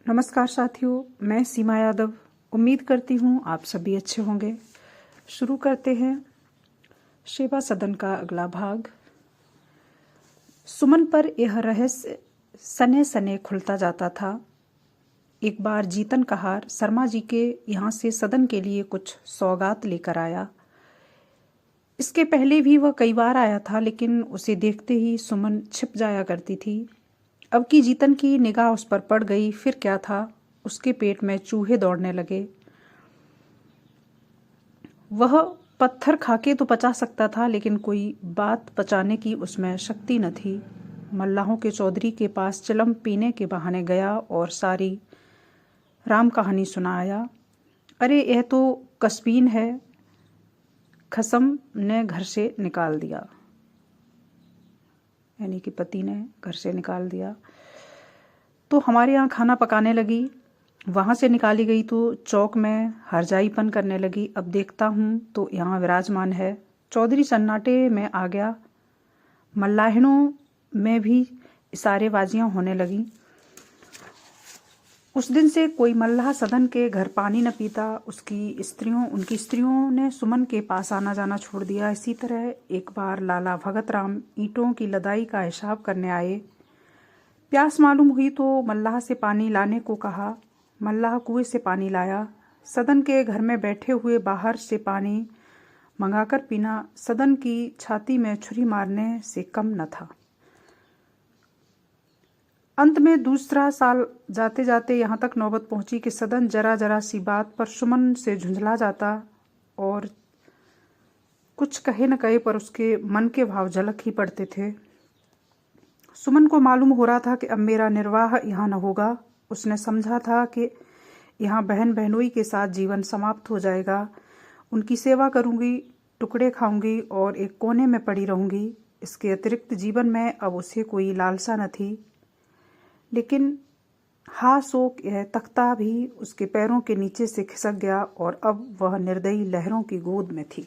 नमस्कार साथियों, मैं सीमा यादव। उम्मीद करती हूँ आप सभी अच्छे होंगे। शुरू करते हैं सेवा सदन का अगला भाग। सुमन पर यह रहस्य सने सने खुलता जाता था। एक बार जीतन कहार शर्मा जी के यहाँ से सदन के लिए कुछ सौगात लेकर आया। इसके पहले भी वह कई बार आया था, लेकिन उसे देखते ही सुमन छिप जाया करती थी। अब की जीतन की निगाह उस पर पड़ गई। फिर क्या था, उसके पेट में चूहे दौड़ने लगे। वह पत्थर खाके तो पचा सकता था, लेकिन कोई बात पचाने की उसमें शक्ति न थी। मल्लाहों के चौधरी के पास चिलम पीने के बहाने गया और सारी राम कहानी सुनाया। अरे यह तो कस्बीन है, खसम ने घर से निकाल दिया, यानी कि पति ने घर से निकाल दिया। तो हमारे यहाँ खाना पकाने लगी, वहाँ से निकाली गई तो चौक में हरजाईपन करने लगी। अब देखता हूँ तो यहाँ विराजमान है। चौधरी सन्नाटे में आ गया। मल्लाहिनों में भी इशारेबाजियाँ होने लगी। उस दिन से कोई मल्लाह सदन के घर पानी न पीता। उनकी स्त्रियों ने सुमन के पास आना जाना छोड़ दिया। इसी तरह एक बार लाला भगत राम ईंटों की लदाई का हिसाब करने आए। प्यास मालूम हुई तो मल्लाह से पानी लाने को कहा। मल्लाह कुएं से पानी लाया। सदन के घर में बैठे हुए बाहर से पानी मंगाकर पीना सदन की छाती में छुरी मारने से कम न था। अंत में दूसरा साल जाते जाते यहाँ तक नौबत पहुंची कि सदन जरा जरा सी बात पर सुमन से झुंझला जाता और कुछ कहे न कहे पर उसके मन के भाव झलक ही पड़ते थे। सुमन को मालूम हो रहा था कि अब मेरा निर्वाह यहाँ न होगा। उसने समझा था कि यहाँ बहन बहनोई के साथ जीवन समाप्त हो जाएगा। उनकी सेवा करूँगी, टुकड़े खाऊंगी और एक कोने में पड़ी रहूँगी। इसके अतिरिक्त जीवन में अब उसे कोई लालसा न थी। लेकिन हाशोक यह तख्ता भी उसके पैरों के नीचे से खिसक गया और अब वह निर्दयी लहरों की गोद में थी।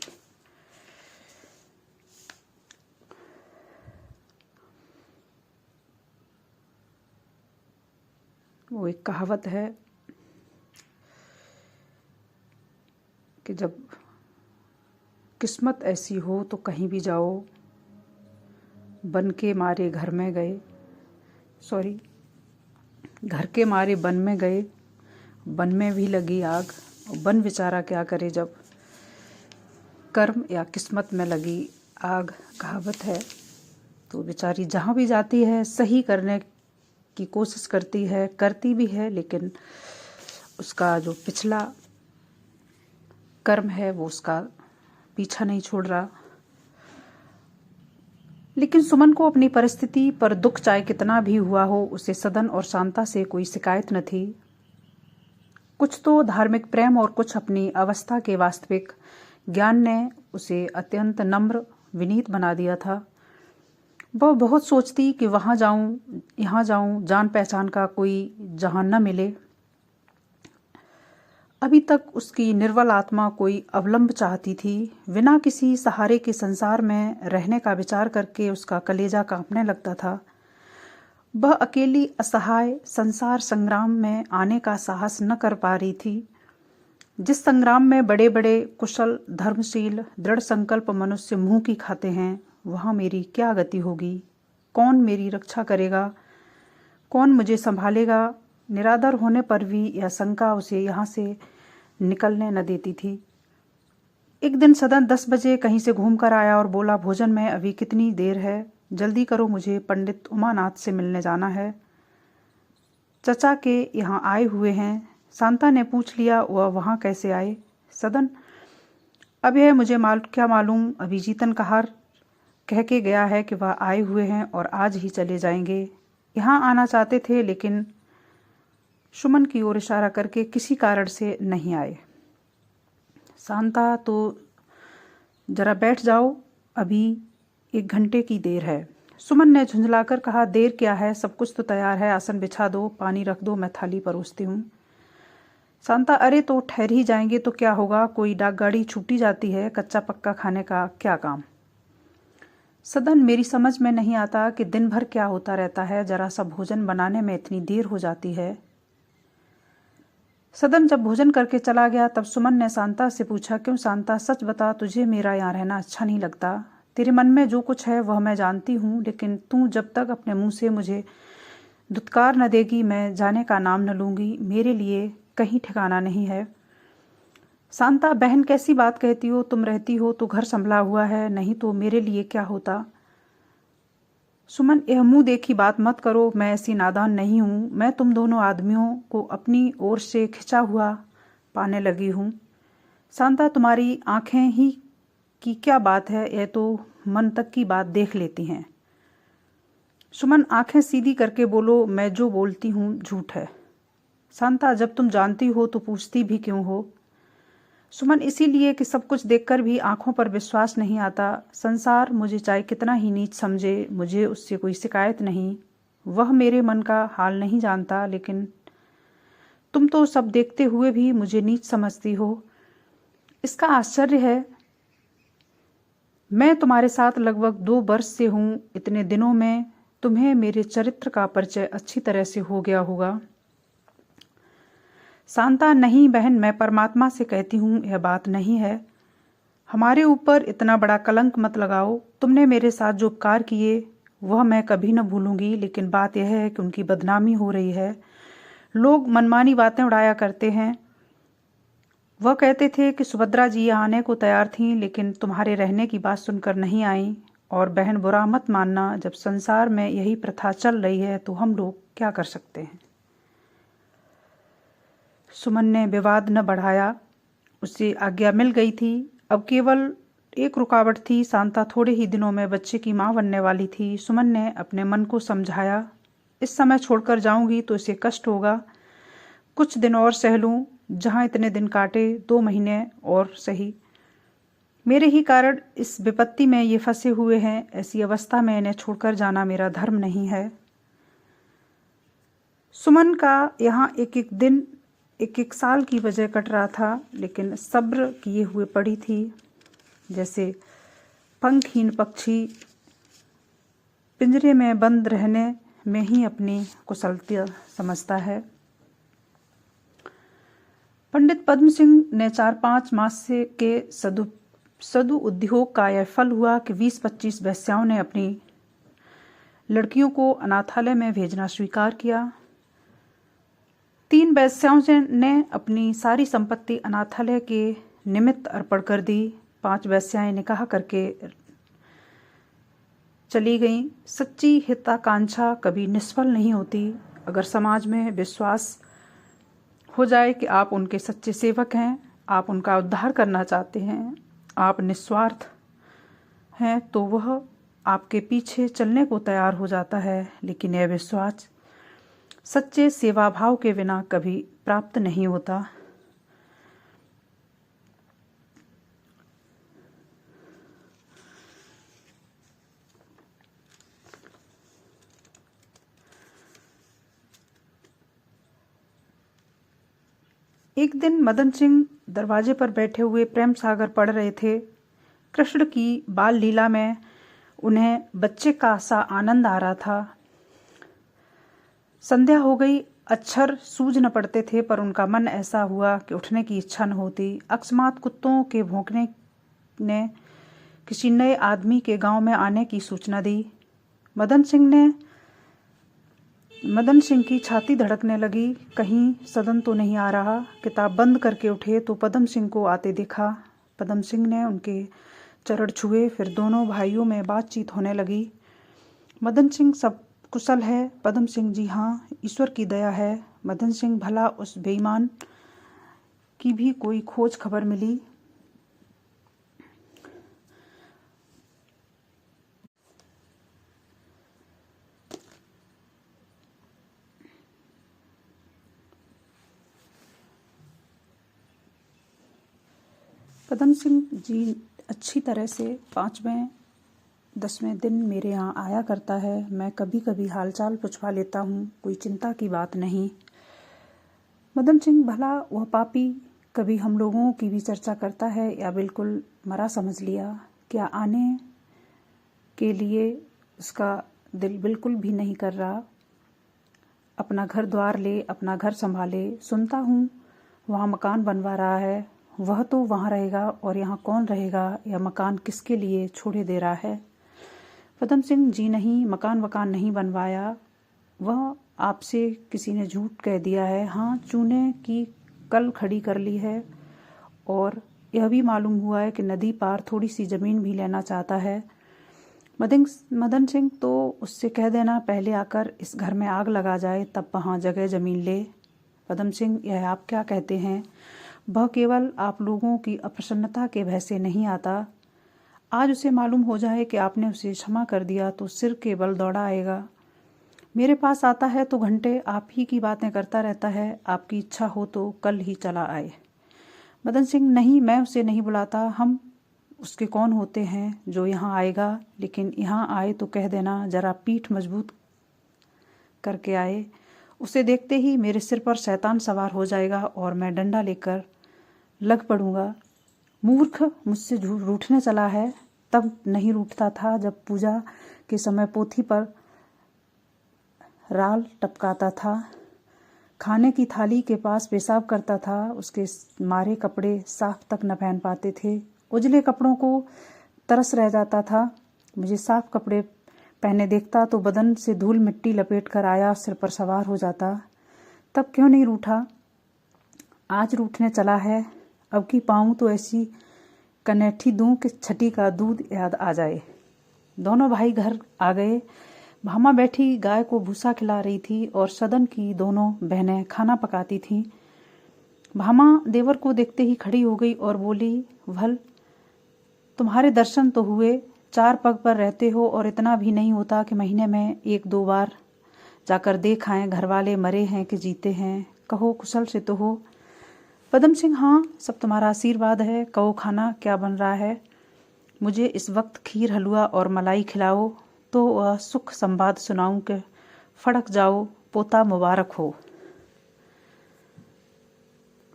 वो एक कहावत है कि जब किस्मत ऐसी हो तो कहीं भी जाओ, बन के मारे घर में गए, घर के मारे बन में गए, बन में भी लगी आग। बन बेचारा क्या करे जब कर्म या किस्मत में लगी आग। कहावत है। तो बेचारी जहाँ भी जाती है सही करने की कोशिश करती है, करती भी है, लेकिन उसका जो पिछला कर्म है वो उसका पीछा नहीं छोड़ रहा। लेकिन सुमन को अपनी परिस्थिति पर दुख चाहे कितना भी हुआ हो, उसे सदन और शांता से कोई शिकायत न थी। कुछ तो धार्मिक प्रेम और कुछ अपनी अवस्था के वास्तविक ज्ञान ने उसे अत्यंत नम्र विनीत बना दिया था। वह बहुत सोचती कि वहाँ जाऊं, यहाँ जाऊं, जान पहचान का कोई जहाँ न मिले। अभी तक उसकी निर्बल आत्मा कोई अवलंब चाहती थी। बिना किसी सहारे के संसार में रहने का विचार करके उसका कलेजा कांपने लगता था। वह अकेली असहाय संसार संग्राम में आने का साहस न कर पा रही थी। जिस संग्राम में बड़े बड़े कुशल धर्मशील दृढ़ संकल्प मनुष्य मुंह की खाते हैं, वहाँ मेरी क्या गति होगी? कौन मेरी रक्षा करेगा? कौन मुझे संभालेगा? निरादर होने पर भी यह शंका उसे यहाँ से निकलने न देती थी। एक दिन सदन 10 बजे कहीं से घूम कर आया और बोला, भोजन में अभी कितनी देर है? जल्दी करो, मुझे पंडित उमानाथ से मिलने जाना है। चचा के यहाँ आए हुए हैं। शांता ने पूछ लिया, वह वहाँ कैसे आए? सदन। अब यह मुझे क्या मालूम, अभी जीतन कहार कह के गया है कि वह आए हुए हैं और आज ही चले जाएंगे। यहाँ आना चाहते थे, लेकिन सुमन की ओर इशारा करके किसी कारण से नहीं आए। शांता, तो जरा बैठ जाओ, अभी 1 घंटे की देर है। सुमन ने झुंझलाकर कहा, देर क्या है, सब कुछ तो तैयार है। आसन बिछा दो, पानी रख दो, मैं थाली परोसती हूँ। शांता, अरे तो ठहर ही जाएंगे तो क्या होगा, कोई डाकगाड़ी छूटी जाती है, कच्चा पक्का खाने का क्या काम। सदन, मेरी समझ में नहीं आता कि दिन भर क्या होता रहता है, जरा सा भोजन बनाने में इतनी देर हो जाती है। सदन जब भोजन करके चला गया तब सुमन ने शांता से पूछा, क्यों शांता, सच बता, तुझे मेरा यहाँ रहना अच्छा नहीं लगता? तेरे मन में जो कुछ है वह मैं जानती हूँ, लेकिन तू जब तक अपने मुंह से मुझे दुत्कार न देगी मैं जाने का नाम न लूँगी। मेरे लिए कहीं ठिकाना नहीं है। शांता, बहन कैसी बात कहती हो? तुम रहती हो तो घर संभला हुआ है, नहीं तो मेरे लिए क्या होता? सुमन, यह मुंह देखी बात मत करो, मैं ऐसी नादान नहीं हूँ। मैं तुम दोनों आदमियों को अपनी ओर से खिंचा हुआ पाने लगी हूँ। शांता, तुम्हारी आंखें ही की क्या बात है, यह तो मन तक की बात देख लेती हैं। सुमन, आंखें सीधी करके बोलो, मैं जो बोलती हूँ झूठ है। शांता, जब तुम जानती हो तो पूछती भी क्यों हो? सुमन, इसीलिए कि सब कुछ देखकर भी आंखों पर विश्वास नहीं आता। संसार मुझे चाहे कितना ही नीच समझे, मुझे उससे कोई शिकायत नहीं। वह मेरे मन का हाल नहीं जानता, लेकिन तुम तो सब देखते हुए भी मुझे नीच समझती हो। इसका आश्चर्य है। मैं तुम्हारे साथ लगभग 2 वर्ष से हूँ। इतने दिनों में तुम्हें मेरे चरित्र का परिचय अच्छी तरह से हो गया होगा। शांता, नहीं बहन, मैं परमात्मा से कहती हूँ यह बात नहीं है। हमारे ऊपर इतना बड़ा कलंक मत लगाओ। तुमने मेरे साथ जो उपकार किए वह मैं कभी न भूलूंगी, लेकिन बात यह है कि उनकी बदनामी हो रही है। लोग मनमानी बातें उड़ाया करते हैं। वह कहते थे कि सुभद्रा जी यहाँ आने को तैयार थीं, लेकिन तुम्हारे रहने की बात सुनकर नहीं आई। और बहन, बुरा मत मानना, जब संसार में यही प्रथा चल रही है तो हम लोग क्या कर सकते हैं? सुमन ने विवाद न बढ़ाया। उसे आज्ञा मिल गई थी। अब केवल एक रुकावट थी। शांता थोड़े ही दिनों में बच्चे की मां बनने वाली थी। सुमन ने अपने मन को समझाया, इस समय छोड़कर जाऊंगी तो इसे कष्ट होगा। कुछ दिन और सह लूं, जहां इतने दिन काटे, 2 महीने और सही। मेरे ही कारण इस विपत्ति में ये फंसे हुए हैं। ऐसी अवस्था में इन्हें छोड़कर जाना मेरा धर्म नहीं है। सुमन का यहाँ एक एक दिन एक एक साल की वजह कट रहा था, लेकिन सब्र किए हुए पड़ी थी, जैसे पंखहीन पक्षी पिंजरे में बंद रहने में ही अपनी कुशलता समझता है। पंडित पद्म सिंह ने 4-5 मास से के सदु उद्योग का यह फल हुआ कि 20-25 वेश्याओं ने अपनी लड़कियों को अनाथालय में भेजना स्वीकार किया। 3 वेश्याओं ने अपनी सारी संपत्ति अनाथालय के निमित्त अर्पण कर दी। 5 वेश्याएं निकाह करके चली गईं। सच्ची हिताकांक्षा कभी निष्फल नहीं होती। अगर समाज में विश्वास हो जाए कि आप उनके सच्चे सेवक हैं, आप उनका उद्धार करना चाहते हैं, आप निस्वार्थ हैं, तो वह आपके पीछे चलने को तैयार हो जाता है। लेकिन यह विश्वास सच्चे सेवाभाव के बिना कभी प्राप्त नहीं होता। एक दिन मदन सिंह दरवाजे पर बैठे हुए प्रेम सागर पढ़ रहे थे। कृष्ण की बाल लीला में उन्हें बच्चे का सा आनंद आ रहा था। संध्या हो गई। अक्षर सूझ न पड़ते थे, पर उनका मन ऐसा हुआ कि उठने की इच्छा न होती। अकस्मात कुत्तों के भौंकने ने किसी नए आदमी के गांव में आने की सूचना दी। मदन सिंह की छाती धड़कने लगी। कहीं सदन तो नहीं आ रहा। किताब बंद करके उठे तो पद्म सिंह को आते देखा। पद्म सिंह ने उनके चरण छुए, फिर दोनों भाइयों में बातचीत होने लगी। मदन सिंह, सब कुशल है? पद्म सिंह, जी हाँ, ईश्वर की दया है। मदन सिंह, भला उस बेईमान की भी कोई खोज खबर मिली? पद्म सिंह जी अच्छी तरह से 5वें-10वें दिन मेरे यहाँ आया करता है। मैं कभी कभी हालचाल पूछवा लेता हूँ, कोई चिंता की बात नहीं। मदन सिंह, भला वह पापी कभी हम लोगों की भी चर्चा करता है या बिल्कुल मरा समझ लिया? क्या आने के लिए उसका दिल बिल्कुल भी नहीं कर रहा? अपना घर द्वार ले, अपना घर संभाले। सुनता हूँ वहाँ मकान बनवा रहा है, वह तो वहाँ रहेगा और यहाँ कौन रहेगा, या मकान किसके लिए छोड़े दे रहा है। पदम सिंह जी नहीं, मकान वकान नहीं बनवाया, वह आपसे किसी ने झूठ कह दिया है। हाँ, चूने की कल खड़ी कर ली है और यह भी मालूम हुआ है कि नदी पार थोड़ी सी ज़मीन भी लेना चाहता है। मदन सिंह तो उससे कह देना पहले आकर इस घर में आग लगा जाए, तब वहाँ जगह ज़मीन ले। पदम सिंह, यह आप क्या कहते हैं? वह केवल आप लोगों की अप्रसन्नता के भय से नहीं आता। आज उसे मालूम हो जाए कि आपने उसे क्षमा कर दिया तो सिर के बल दौड़ा आएगा। मेरे पास आता है तो घंटे आप ही की बातें करता रहता है। आपकी इच्छा हो तो कल ही चला आए। मदन सिंह, नहीं, मैं उसे नहीं बुलाता। हम उसके कौन होते हैं जो यहाँ आएगा, लेकिन यहाँ आए तो कह देना जरा पीठ मजबूत करके आए। उसे देखते ही मेरे सिर पर शैतान सवार हो जाएगा और मैं डंडा लेकर लग पड़ूंगा। मूर्ख, मुझसे रूठने चला है। तब नहीं रूठता था जब पूजा के समय पोथी पर राल टपकाता था, खाने की थाली के पास पेशाब करता था, उसके मारे कपड़े साफ तक न पहन पाते थे। उजले कपड़ों को तरस रह जाता था। मुझे साफ कपड़े पहने देखता तो बदन से धूल मिट्टी लपेट कर आया सिर पर सवार हो जाता। तब क्यों नहीं रूठा? आज रूठने चला है। अब की पाऊँ तो ऐसी कनेठी दूं कि छठी का दूध याद आ जाए। दोनों भाई घर आ गए। भामा बैठी गाय को भूसा खिला रही थी और सदन की दोनों बहनें खाना पकाती थीं। भामा देवर को देखते ही खड़ी हो गई और बोली, भल, तुम्हारे दर्शन तो हुए, 4 पग पर रहते हो और इतना भी नहीं होता कि महीने में 1-2 बार जाकर देख आएं घर वाले मरे हैं कि जीते हैं। कहो कुशल से तो हो। पदम सिंह, हाँ, सब तुम्हारा आशीर्वाद है। कहो खाना क्या बन रहा है? मुझे इस वक्त खीर हलवा और मलाई खिलाओ तो वह सुख संवाद सुनाऊं कि फड़क जाओ, पोता मुबारक हो।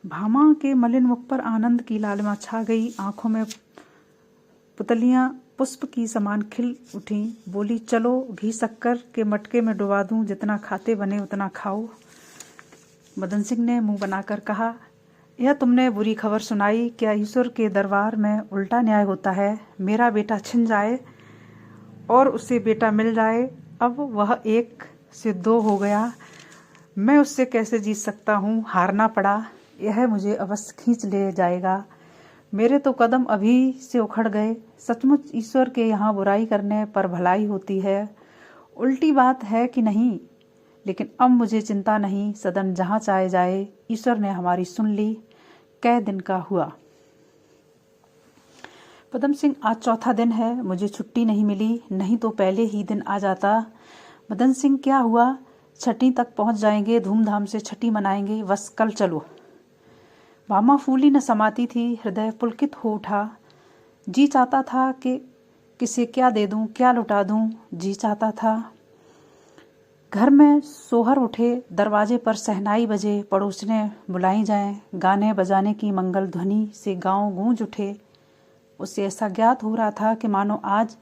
भामा के मलिन मुख पर आनंद की लालिमा छा गई। आंखों में पुतलियां पुष्प की समान खिल उठी। बोली, चलो घी शक्कर के मटके में डुबा दूं, जितना खाते बने उतना खाओ। मदन सिंह ने मुंह बनाकर कहा, यह तुमने बुरी खबर सुनाई। क्या ईश्वर के दरबार में उल्टा न्याय होता है? मेरा बेटा छिन जाए और उसे बेटा मिल जाए। अब वह 1 से 2 हो गया। मैं उससे कैसे जीत सकता हूँ? हारना पड़ा, यह मुझे अवश्य खींच ले जाएगा। मेरे तो कदम अभी से उखड़ गए। सचमुच ईश्वर के यहाँ बुराई करने पर भलाई होती है। उल्टी बात है कि नहीं? लेकिन अब मुझे चिंता नहीं, सदन जहाँ चाहे जाए। ईश्वर ने हमारी सुन ली। कै दिन का हुआ? पदम सिंह, आज चौथा दिन है। मुझे छुट्टी नहीं मिली, नहीं तो पहले ही दिन आ जाता। मदन सिंह, क्या हुआ? छठी तक पहुंच जाएंगे, धूमधाम से छठी मनाएंगे। बस कल चलो। भामा फूली न समाती थी, हृदय पुलकित हो उठा। जी चाहता था कि किसे क्या दे दूं, क्या लुटा दूं। जी चाहता था। घर में सोहर उठे, दरवाजे पर शहनाई बजे, पड़ोसने बुलाई जाएं, गाने बजाने की मंगल ध्वनि से गांव गूंज उठे। उसे ऐसा ज्ञात हो रहा था कि मानो आज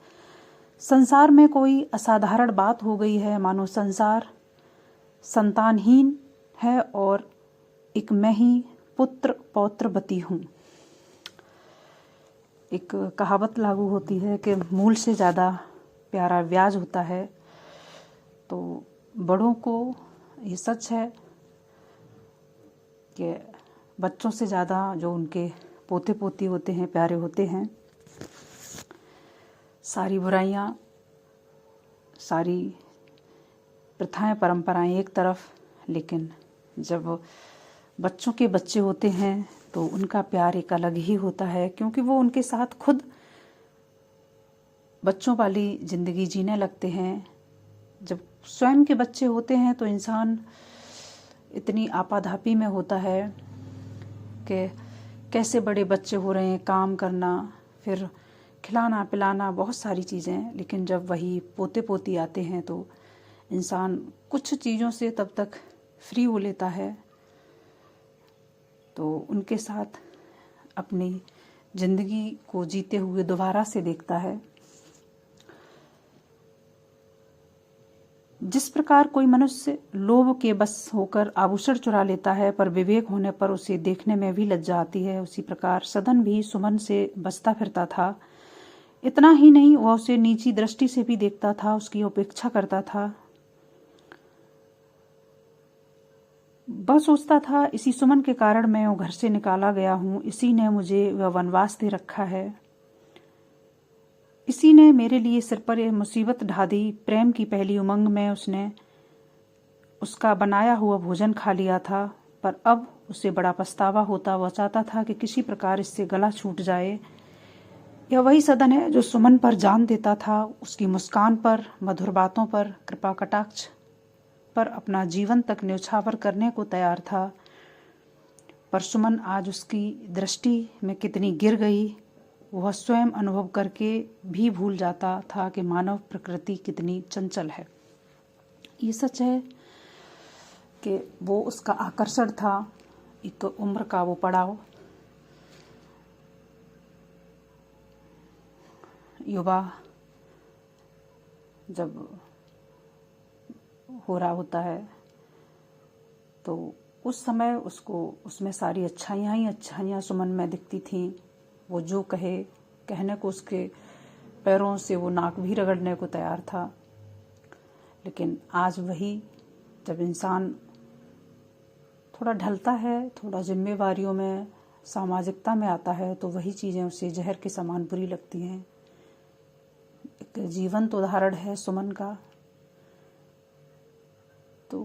संसार में कोई असाधारण बात हो गई है। मानो संसार संतानहीन है और एक मैं ही पुत्र पौत्रवती हूँ। एक कहावत लागू होती है कि मूल से ज़्यादा प्यारा ब्याज होता है। तो बड़ों को ये सच है कि बच्चों से ज़्यादा जो उनके पोते पोती होते हैं, प्यारे होते हैं। सारी बुराइयाँ, सारी प्रथाएं, परंपराएं एक तरफ, लेकिन जब बच्चों के बच्चे होते हैं तो उनका प्यार एक अलग ही होता है, क्योंकि वो उनके साथ खुद बच्चों वाली ज़िंदगी जीने लगते हैं। जब स्वयं के बच्चे होते हैं तो इंसान इतनी आपाधापी में होता है कि कैसे बड़े बच्चे हो रहे हैं, काम करना, फिर खिलाना पिलाना, बहुत सारी चीज़ें। लेकिन जब वही पोते पोती आते हैं तो इंसान कुछ चीज़ों से तब तक फ्री हो लेता है, तो उनके साथ अपनी ज़िंदगी को जीते हुए दोबारा से देखता है। जिस प्रकार कोई मनुष्य लोभ के बस होकर आभूषण चुरा लेता है पर विवेक होने पर उसे देखने में भी लज्जा आती है, उसी प्रकार सदन भी सुमन से बचता फिरता था। इतना ही नहीं, वह उसे नीची दृष्टि से भी देखता था, उसकी उपेक्षा करता था। वह सोचता था, इसी सुमन के कारण मैं वो घर से निकाला गया हूँ, इसी ने मुझे वह वनवास दे रखा है, इसी ने मेरे लिए सिर पर यह मुसीबत ढा दी। प्रेम की पहली उमंग में उसने उसका बनाया हुआ भोजन खा लिया था, पर अब उसे बड़ा पछतावा होता। वह चाहता था कि किसी प्रकार इससे गला छूट जाए। यह वही सदन है जो सुमन पर जान देता था, उसकी मुस्कान पर, मधुर बातों पर, कृपा कटाक्ष पर अपना जीवन तक न्यौछावर करने को तैयार था। पर सुमन आज उसकी दृष्टि में कितनी गिर गई, वह स्वयं अनुभव करके भी भूल जाता था कि मानव प्रकृति कितनी चंचल है। ये सच है कि वो उसका आकर्षण था, एक उम्र का वो पड़ाव, युवा जब हो रहा होता है तो उस समय उसको उसमें सारी अच्छाइयाँ ही अच्छाइयाँ सुमन में दिखती थीं। वो जो कहने को उसके पैरों से वो नाक भी रगड़ने को तैयार था। लेकिन आज वही, जब इंसान थोड़ा ढलता है, थोड़ा जिम्मेवारियों में, सामाजिकता में आता है, तो वही चीज़ें उसे जहर के समान बुरी लगती हैं। एक जीवंत उदाहरण है सुमन का। तो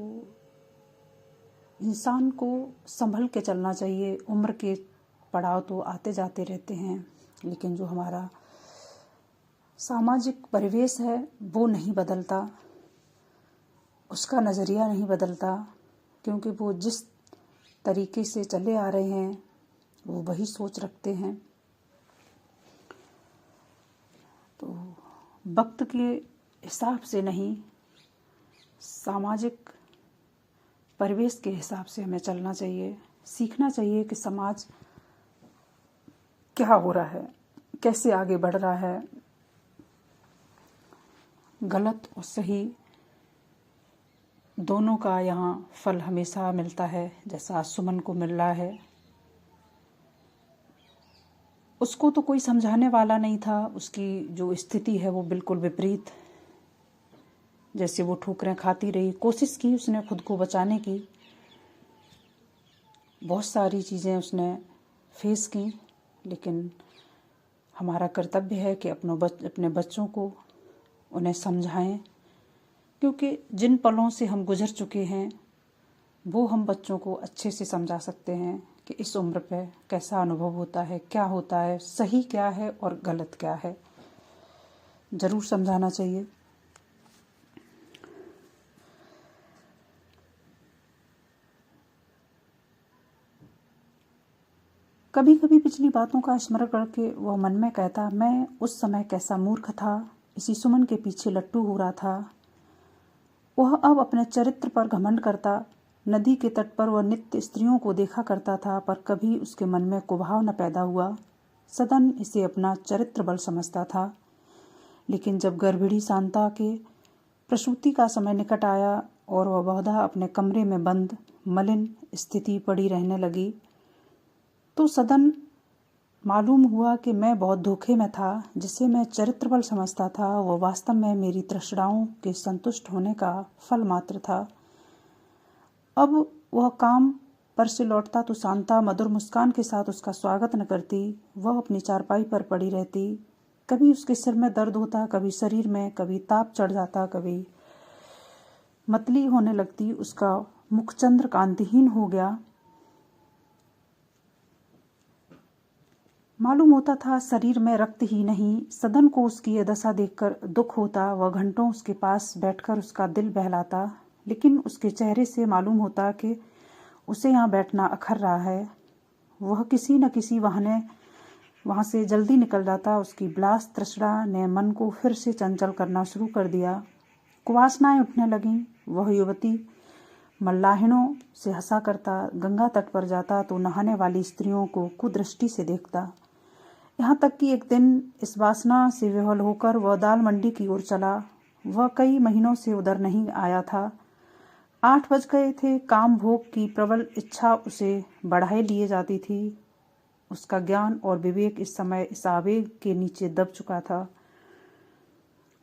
इंसान को संभल के चलना चाहिए। उम्र के पड़ाव तो आते जाते रहते हैं, लेकिन जो हमारा सामाजिक परिवेश है वो नहीं बदलता, उसका नज़रिया नहीं बदलता, क्योंकि वो जिस तरीके से चले आ रहे हैं वो वही सोच रखते हैं। तो वक्त के हिसाब से नहीं, सामाजिक परिवेश के हिसाब से हमें चलना चाहिए। सीखना चाहिए कि समाज क्या हो रहा है, कैसे आगे बढ़ रहा है, गलत और सही दोनों का यहाँ फल हमेशा मिलता है, जैसा सुमन को मिल रहा है। उसको तो कोई समझाने वाला नहीं था, उसकी जो स्थिति है वो बिल्कुल विपरीत। जैसे वो ठोकरें खाती रही, कोशिश की उसने खुद को बचाने की, बहुत सारी चीज़ें उसने फेस की, लेकिन हमारा कर्तव्य है कि अपने बच्चों को उन्हें समझाएं, क्योंकि जिन पलों से हम गुजर चुके हैं वो हम बच्चों को अच्छे से समझा सकते हैं कि इस उम्र पे कैसा अनुभव होता है, क्या होता है, सही क्या है और गलत क्या है। ज़रूर समझाना चाहिए। कभी कभी पिछली बातों का स्मरण करके वह मन में कहता, मैं उस समय कैसा मूर्ख था, इसी सुमन के पीछे लट्टू हो रहा था। वह अब अपने चरित्र पर घमंड करता। नदी के तट पर वह नित्य स्त्रियों को देखा करता था, पर कभी उसके मन में कुभाव न पैदा हुआ। सदन इसे अपना चरित्र बल समझता था। लेकिन जब गर्भिणी शांता के प्रसूति का समय निकट आया और वह बहुधा अपने कमरे में बंद मलिन स्थिति पड़ी रहने लगी, तो सदन मालूम हुआ कि मैं बहुत धोखे में था। जिसे मैं चरित्र बल समझता था वो वास्तव में मेरी तृष्णाओं के संतुष्ट होने का फल मात्र था। अब वह काम पर से लौटता तो शांता मधुर मुस्कान के साथ उसका स्वागत न करती। वह अपनी चारपाई पर पड़ी रहती। कभी उसके सिर में दर्द होता, कभी शरीर में, कभी ताप चढ़ जाता, कभी मतली होने लगती। उसका मुख चंद्र कांतिहीन हो गया। मालूम होता था शरीर में रक्त ही नहीं। सदन को उसकी यह दशा देखकर दुख होता। वह घंटों उसके पास बैठकर उसका दिल बहलाता, लेकिन उसके चेहरे से मालूम होता कि उसे यहाँ बैठना अखर रहा है। वह किसी न किसी बहाने वहाँ से जल्दी निकल जाता। उसकी विलास तृष्णा ने मन को फिर से चंचल करना शुरू कर दिया। कुवासनाएं उठने लगीं। वह युवती मल्लाहिनों से हंसा करता। गंगा तट पर जाता तो नहाने वाली स्त्रियों को कुदृष्टि से देखता। यहाँ तक कि एक दिन इस वासना से विह्वल होकर वह दाल मंडी की ओर चला। वह कई महीनों से उधर नहीं आया था। 8 बज गए थे। काम भोग की प्रबल इच्छा उसे बढ़ाए लिए जाती थी। उसका ज्ञान और विवेक इस समय इस आवेग के नीचे दब चुका था।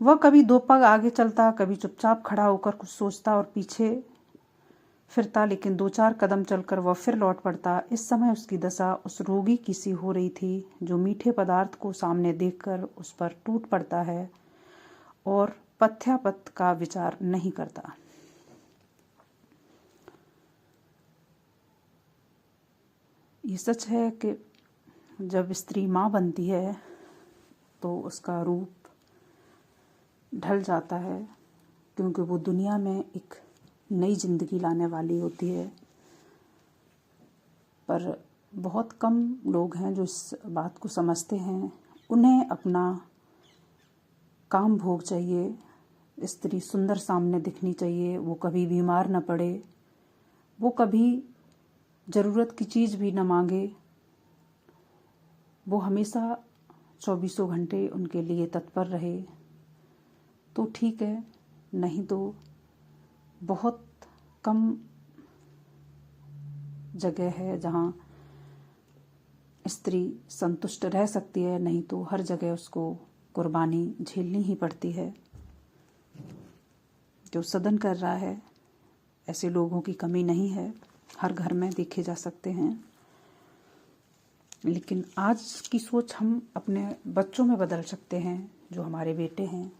वह कभी 2 पग आगे चलता, कभी चुपचाप खड़ा होकर कुछ सोचता और पीछे फिरता, लेकिन 2-4 कदम चलकर वह फिर लौट पड़ता। इस समय उसकी दशा उस रोगी की सी हो रही थी जो मीठे पदार्थ को सामने देखकर उस पर टूट पड़ता है और पथ्यापथ का विचार नहीं करता। ये सच है कि जब स्त्री माँ बनती है तो उसका रूप ढल जाता है, क्योंकि वो दुनिया में एक नई जिंदगी लाने वाली होती है। पर बहुत कम लोग हैं जो इस बात को समझते हैं। उन्हें अपना काम भोग चाहिए, स्त्री सुंदर सामने दिखनी चाहिए, वो कभी बीमार न पड़े, वो कभी ज़रूरत की चीज़ भी न मांगे, वो हमेशा 24 घंटे उनके लिए तत्पर रहे तो ठीक है, नहीं तो बहुत कम जगह है जहाँ स्त्री संतुष्ट रह सकती है, नहीं तो हर जगह उसको कुर्बानी झेलनी ही पड़ती है। जो सदन कर रहा है, ऐसे लोगों की कमी नहीं है, हर घर में देखे जा सकते हैं। लेकिन आज की सोच हम अपने बच्चों में बदल सकते हैं। जो हमारे बेटे हैं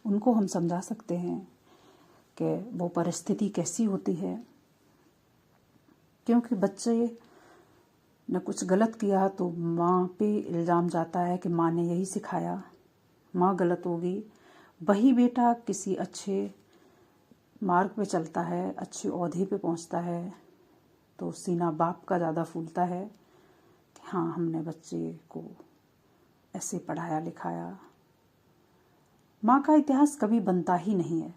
उनको हम समझा सकते हैं कि वो परिस्थिति कैसी होती है, क्योंकि बच्चे ने कुछ गलत किया तो माँ पे इल्ज़ाम जाता है कि माँ ने यही सिखाया, माँ गलत होगी। वही बेटा किसी अच्छे मार्ग पे चलता है, अच्छे ओहदे पे पहुँचता है, तो सीना बाप का ज़्यादा फूलता है कि हाँ, हमने बच्चे को ऐसे पढ़ाया लिखाया। माँ का इतिहास कभी बनता ही नहीं है।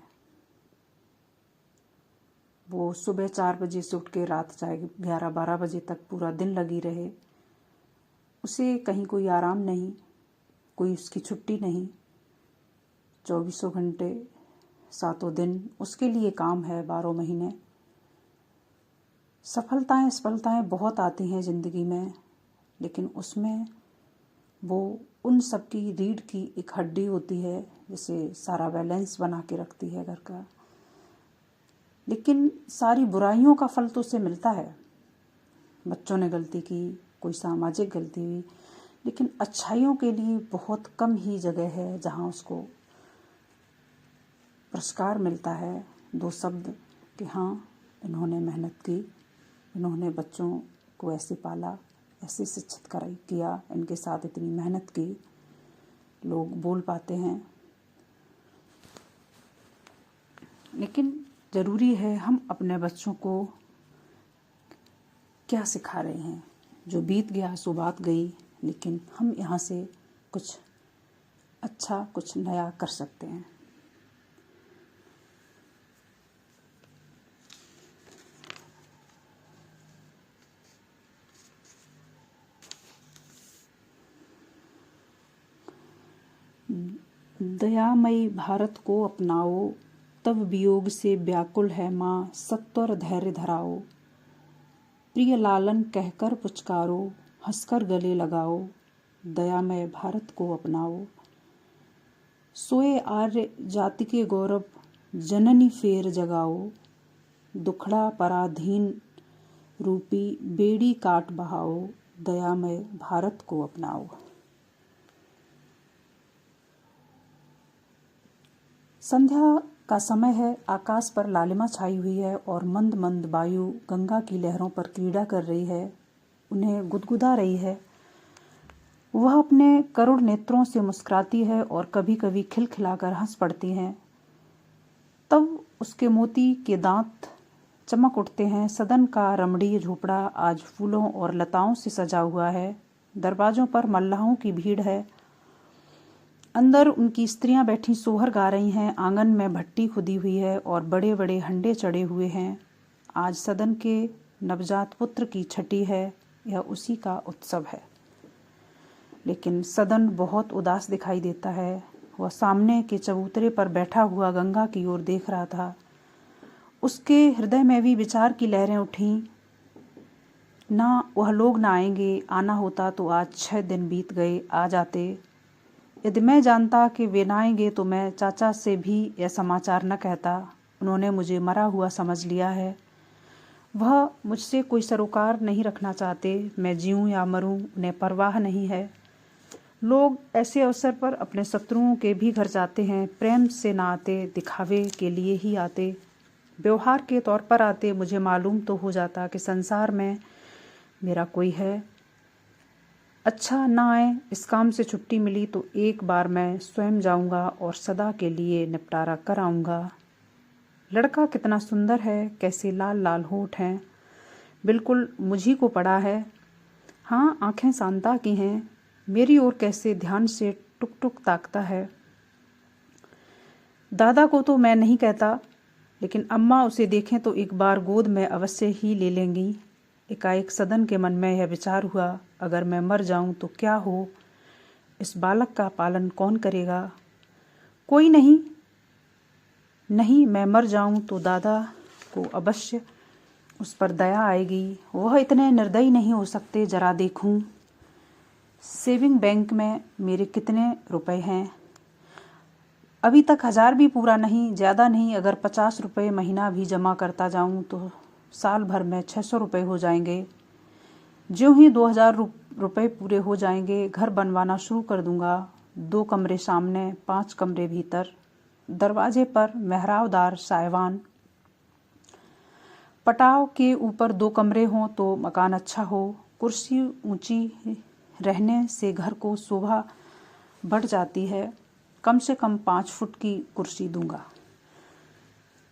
वो सुबह 4 बजे से उठ के रात चाहे 11-12 बजे तक पूरा दिन लगी रहे, उसे कहीं कोई आराम नहीं, कोई उसकी छुट्टी नहीं। 24 घंटे 7 दिन उसके लिए काम है, 12 महीने। सफलताएं बहुत आती हैं ज़िंदगी में, लेकिन उसमें वो उन सब की रीढ़ की एक हड्डी होती है जिसे सारा बैलेंस बना के रखती है घर का। लेकिन सारी बुराइयों का फल तो उसे मिलता है। बच्चों ने गलती की, कोई सामाजिक गलती हुई, लेकिन अच्छाइयों के लिए बहुत कम ही जगह है जहाँ उसको पुरस्कार मिलता है। 2 शब्द कि हाँ, इन्होंने मेहनत की, इन्होंने बच्चों को ऐसे पाला, ऐसे शिक्षित किया, इनके साथ इतनी मेहनत की, लोग बोल पाते हैं। लेकिन ज़रूरी है हम अपने बच्चों को क्या सिखा रहे हैं। जो बीत गया सो बात गई, लेकिन हम यहाँ से कुछ अच्छा, कुछ नया कर सकते हैं। दयामयी भारत को अपनाओ, तब वियोग से व्याकुल है माँ, सत्वर धैर्य धराओ। प्रिय लालन कहकर पुचकारो, हंसकर गले लगाओ, दयामय भारत को अपनाओ। सोए आर्य जाति के गौरव, जननी फेर जगाओ। दुखड़ा पराधीन रूपी बेड़ी काट बहाओ, दयामय भारत को अपनाओ। संध्या का समय है। आकाश पर लालिमा छाई हुई है और मंद मंद वायु गंगा की लहरों पर क्रीड़ा कर रही है, उन्हें गुदगुदा रही है। वह अपने करुण नेत्रों से मुस्कुराती है और कभी कभी खिलखिलाकर हंस पड़ती हैं। तब उसके मोती के दांत चमक उठते हैं। सदन का रमणीय झोपड़ा आज फूलों और लताओं से सजा हुआ है। दरवाजों पर मल्लाहों की भीड़ है। अंदर उनकी स्त्रियां बैठी सोहर गा रही हैं। आंगन में भट्टी खुदी हुई है और बड़े बड़े हंडे चढ़े हुए हैं। आज सदन के नवजात पुत्र की छठी है। यह उसी का उत्सव है। लेकिन सदन बहुत उदास दिखाई देता है। वह सामने के चबूतरे पर बैठा हुआ गंगा की ओर देख रहा था। उसके हृदय में भी विचार की लहरें उठीं। ना वह लोग ना आएंगे, आना होता तो आज 6 दिन बीत गए, आ जाते। यदि मैं जानता कि वे ना आएंगे तो मैं चाचा से भी यह समाचार न कहता। उन्होंने मुझे मरा हुआ समझ लिया है। वह मुझसे कोई सरोकार नहीं रखना चाहते। मैं जीऊँ या मरूँ उन्हें परवाह नहीं है। लोग ऐसे अवसर पर अपने शत्रुओं के भी घर जाते हैं। प्रेम से ना आते, दिखावे के लिए ही आते, व्यवहार के तौर पर आते। मुझे मालूम तो हो जाता कि संसार में मेरा कोई है। अच्छा ना आए, इस काम से छुट्टी मिली तो एक बार मैं स्वयं जाऊंगा और सदा के लिए निपटारा कर आऊँगा। लड़का कितना सुंदर है, कैसे लाल लाल होठ हैं, बिल्कुल मुझी को पड़ा है। हाँ, आंखें शांता की हैं, मेरी ओर कैसे ध्यान से टुक टुक ताकता है। दादा को तो मैं नहीं कहता, लेकिन अम्मा उसे देखें तो एक बार गोद में अवश्य ही ले लेंगी। एकाएक सदन के मन में यह विचार हुआ, अगर मैं मर जाऊं तो क्या हो, इस बालक का पालन कौन करेगा? कोई नहीं। नहीं, मैं मर जाऊं तो दादा को अवश्य उस पर दया आएगी। वह इतने निर्दयी नहीं हो सकते। जरा देखूं सेविंग बैंक में मेरे कितने रुपए हैं। अभी तक 1000 भी पूरा नहीं, ज़्यादा नहीं। अगर 50 रुपये महीना भी जमा करता जाऊं तो साल भर में 600 रुपये हो जाएंगे। ज्यों ही 2000 रुपये पूरे हो जाएंगे, घर बनवाना शुरू कर दूंगा। 2 कमरे सामने, 5 कमरे भीतर, दरवाजे पर मेहराबदार साइवान, पटाव के ऊपर 2 कमरे हों तो मकान अच्छा हो। कुर्सी ऊंची रहने से घर को शोभा बढ़ जाती है। कम से कम 5 फुट की कुर्सी दूंगा।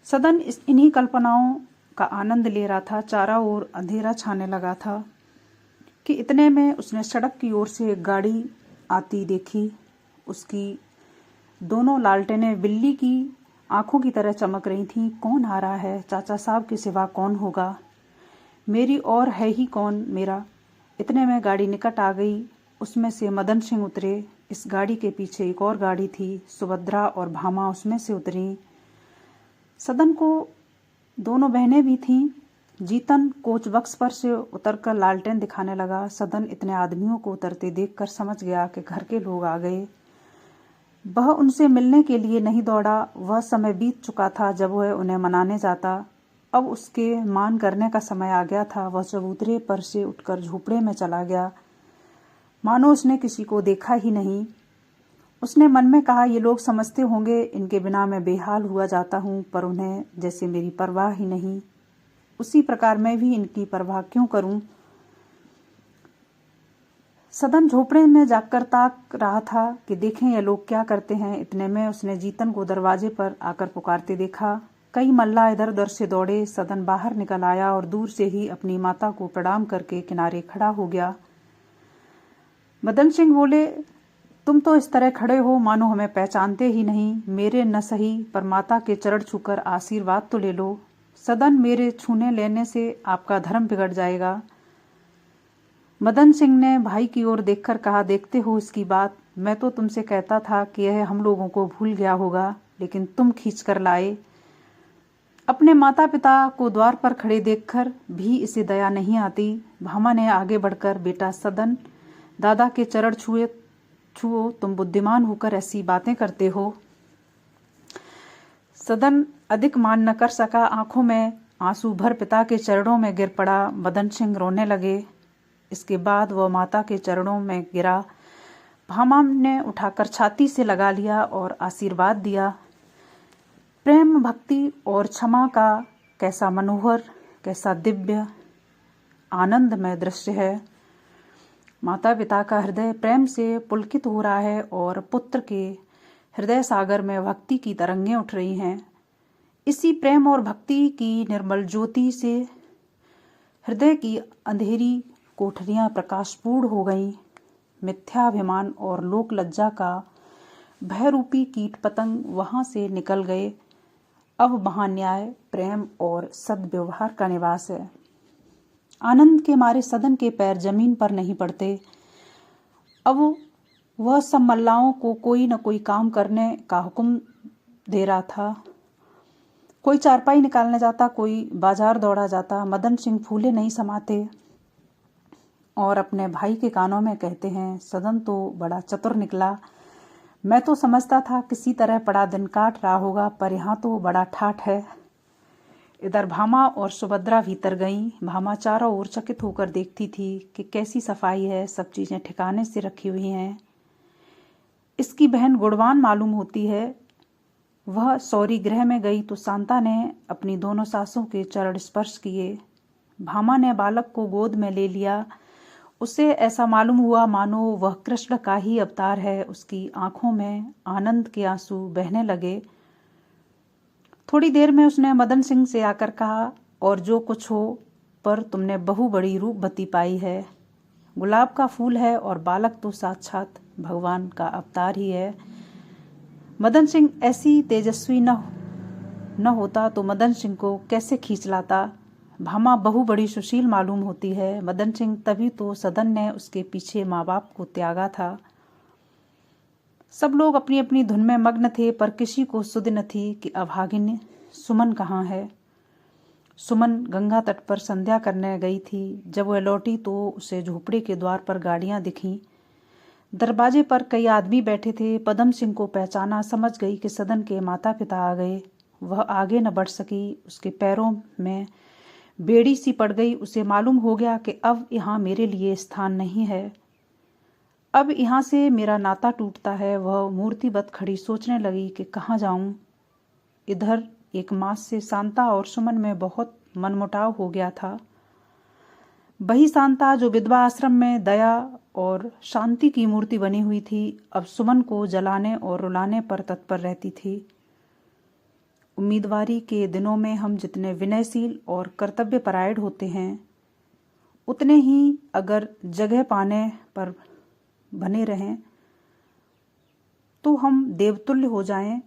सदन इन्हीं कल्पनाओं का आनंद ले रहा था। चारों ओर अंधेरा छाने लगा था कि इतने में उसने सड़क की ओर से एक गाड़ी आती देखी। उसकी दोनों लालटेनें बिल्ली की आंखों की तरह चमक रही थीं। कौन आ रहा है? चाचा साहब के सिवा कौन होगा? मेरी और है ही कौन मेरा? इतने में गाड़ी निकट आ गई। उसमें से मदन सिंह उतरे। इस गाड़ी के पीछे एक और गाड़ी थी। सुभद्रा और भामा उसमें से उतरी। सदन को दोनों बहनें भी थीं। जीतन कोच बक्स पर से उतरकर लालटेन दिखाने लगा। सदन इतने आदमियों को उतरते देखकर समझ गया कि घर के लोग आ गए। वह उनसे मिलने के लिए नहीं दौड़ा। वह समय बीत चुका था जब वह उन्हें मनाने जाता। अब उसके मान करने का समय आ गया था। वह चबूतरे पर से उठकर झोपड़े में चला गया, मानो उसने किसी को देखा ही नहीं। उसने मन में कहा, ये लोग समझते होंगे इनके बिना मैं बेहाल हुआ जाता हूँ, पर उन्हें जैसे मेरी परवाह ही नहीं। उसी प्रकार मैं भी इनकी परवाह क्यों करूं? सदन झोपड़े में जाकर ताक रहा था कि देखें ये लोग क्या करते हैं। इतने में उसने जीतन को दरवाजे पर आकर पुकारते देखा। कई मल्ला इधर उधर से दौड़े। सदन बाहर निकल आया और दूर से ही अपनी माता को प्रणाम करके किनारे खड़ा हो गया। मदन सिंह बोले, तुम तो इस तरह खड़े हो मानो हमें पहचानते ही नहीं। मेरे न सही पर माता के चरण छूकर आशीर्वाद तो ले लो। सदन, मेरे छूने लेने से आपका धर्म बिगड़ जाएगा। मदन सिंह ने भाई की ओर देखकर कहा, देखते हो इसकी बात? मैं तो तुमसे कहता था कि यह हम लोगों को भूल गया होगा, लेकिन तुम खींच कर लाए। अपने माता पिता को द्वार पर खड़े देखकर भी इसे दया नहीं आती। भामा ने आगे बढ़कर, बेटा सदन, दादा के चरण छुओ, तुम बुद्धिमान होकर ऐसी बातें करते हो। सदन अधिक मान न कर सका। आंखों में आंसू भर पिता के चरणों में गिर पड़ा। मदन सिंह रोने लगे। इसके बाद वह माता के चरणों में गिरा। भामा ने उठाकर छाती से लगा लिया और आशीर्वाद दिया। प्रेम, भक्ति और क्षमा का कैसा मनोहर, कैसा दिव्य आनंदमय दृश्य है। माता पिता का हृदय प्रेम से पुलकित हो रहा है और पुत्र के हृदय सागर में भक्ति की तरंगें उठ रही हैं। इसी प्रेम और भक्ति की निर्मल ज्योति से हृदय की अंधेरी कोठरियां प्रकाशपूर्ण हो गईं। मिथ्याभिमान और लोक लज्जा का भयरूपी कीट पतंग वहां से निकल गए। अब वहां न्याय, प्रेम और सद्व्यवहार का निवास है। आनंद के मारे सदन के पैर जमीन पर नहीं पड़ते। अब वह सब मल्लाओं को कोई न कोई काम करने का हुक्म दे रहा था। कोई चारपाई निकालने जाता, कोई बाजार दौड़ा जाता। मदन सिंह फूले नहीं समाते और अपने भाई के कानों में कहते हैं, सदन तो बड़ा चतुर निकला। मैं तो समझता था किसी तरह बड़ा दिन काट रहा होगा, पर यहाँ तो बड़ा ठाठ है। इधर भामा और सुभद्रा भीतर गईं। भामा चारों ओर चकित होकर देखती थी कि कैसी सफाई है, सब चीजें ठिकाने से रखी हुई हैं। इसकी बहन गुणवान मालूम होती है। वह सौरी गृह में गई तो शांता ने अपनी दोनों सासों के चरण स्पर्श किए। भामा ने बालक को गोद में ले लिया। उसे ऐसा मालूम हुआ मानो वह कृष्ण का ही अवतार है। उसकी आंखों में आनंद के आंसू बहने लगे। थोड़ी देर में उसने मदन सिंह से आकर कहा, और जो कुछ हो, पर तुमने बहु बड़ी रूपवती पाई है। गुलाब का फूल है और बालक तो साक्षात भगवान का अवतार ही है। मदन सिंह ऐसी तेजस्वी न होता तो मदन सिंह को कैसे खींच लाता। भामा बहु बड़ी सुशील मालूम होती है। मदन सिंह तभी तो सदन ने उसके पीछे माँ बाप को त्यागा था। सब लोग अपनी अपनी धुन में मग्न थे, पर किसी को सुध न थी कि अभागिन सुमन कहाँ है। सुमन गंगा तट पर संध्या करने गई थी। जब वह लौटी तो उसे झोपड़े के द्वार पर गाड़ियां दिखीं। दरवाजे पर कई आदमी बैठे थे। पदम सिंह को पहचाना, समझ गई कि सदन के माता पिता आ गए। वह आगे न बढ़ सकी। उसके पैरों में बेड़ी सी पड़ गई। उसे मालूम हो गया कि अब यहाँ मेरे लिए स्थान नहीं है, अब यहाँ से मेरा नाता टूटता है। वह मूर्तिवत खड़ी सोचने लगी कि कहाँ जाऊं। इधर एक मास से शांता और सुमन में बहुत मनमुटाव हो गया था। वही शांता जो विधवा आश्रम में दया और शांति की मूर्ति बनी हुई थी, अब सुमन को जलाने और रुलाने पर तत्पर रहती थी। उम्मीदवारी के दिनों में हम जितने विनयशील और कर्तव्यपरायण होते हैं, उतने ही अगर जगह पाने पर बने रहें तो हम देवतुल्य हो जाएं।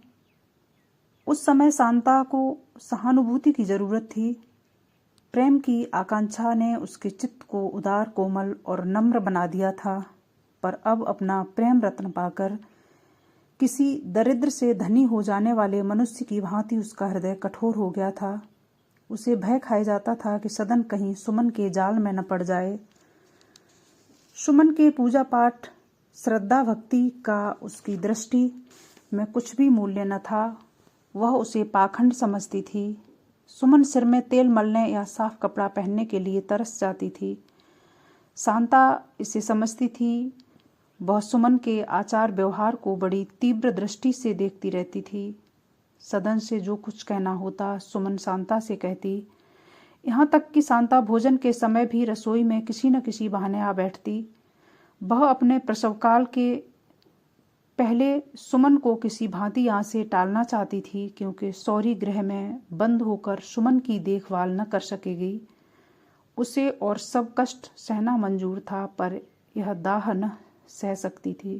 उस समय शांता को सहानुभूति की जरूरत थी। प्रेम की आकांक्षा ने उसके चित्त को उदार, कोमल और नम्र बना दिया था, पर अब अपना प्रेम रत्न पाकर किसी दरिद्र से धनी हो जाने वाले मनुष्य की भांति उसका हृदय कठोर हो गया था। उसे भय खाए जाता था कि सदन कहीं सुमन के जाल में न पड़ जाए। सुमन के पूजा पाठ, श्रद्धा, भक्ति का उसकी दृष्टि में कुछ भी मूल्य न था। वह उसे पाखंड समझती थी। सुमन सिर में तेल मलने या साफ कपड़ा पहनने के लिए तरस जाती थी। शांता इसे समझती थी। वह सुमन के आचार व्यवहार को बड़ी तीव्र दृष्टि से देखती रहती थी। सदन से जो कुछ कहना होता सुमन शांता से कहती। यहाँ तक कि शांता भोजन के समय भी रसोई में किसी न किसी बहाने आ बैठती। वह अपने प्रसवकाल के पहले सुमन को किसी भांति यहाँ से टालना चाहती थी, क्योंकि सौरी गृह में बंद होकर सुमन की देखभाल न कर सकेगी। उसे और सब कष्ट सहना मंजूर था, पर यह दाह न सह सकती थी।